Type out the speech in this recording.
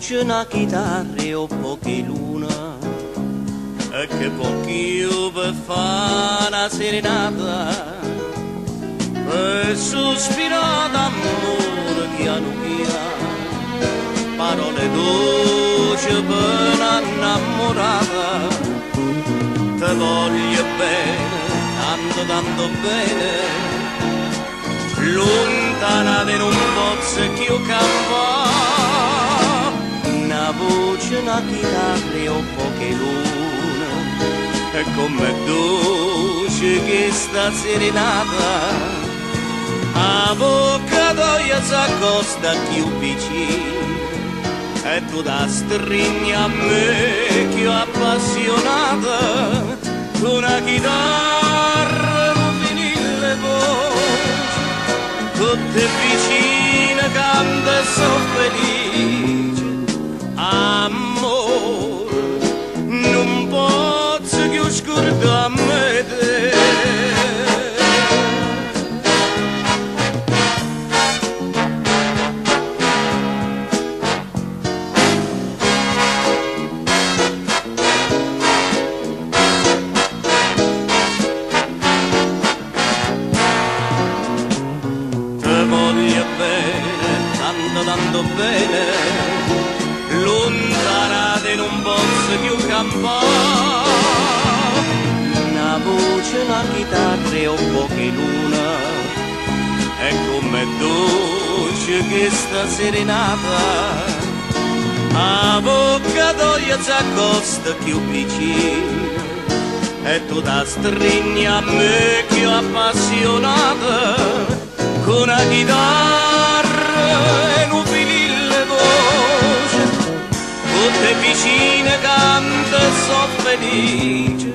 voce, una chitarra e un po' di luna, e che pochio per fare una serenata, per sospirare d'amore piano piano, parole dolci per un'innamorata. Te voglio bene, tanto tanto bene, lontana di non posso più campare. Una voce, una chitarra e un po' che luna, e come dolce che sta serenata, a bocca d'oia s'accosta più vicino, e tu da stringi a me che ho appassionata, con una chitarra non finire le voci, tutte vicine canta e sono felice. Amore, non posso più scordare te. Voglio bene, tanto tanto bene, lontana di non posso più campare. Una voce, una chitarra e un po' che luna, e come dolce che sta serenata, a bocca d'oia s'accosta più vicino, e tu da stringi a me che ho appassionata, con una chitarra e un filile voce, tutte vicine canta e so felice.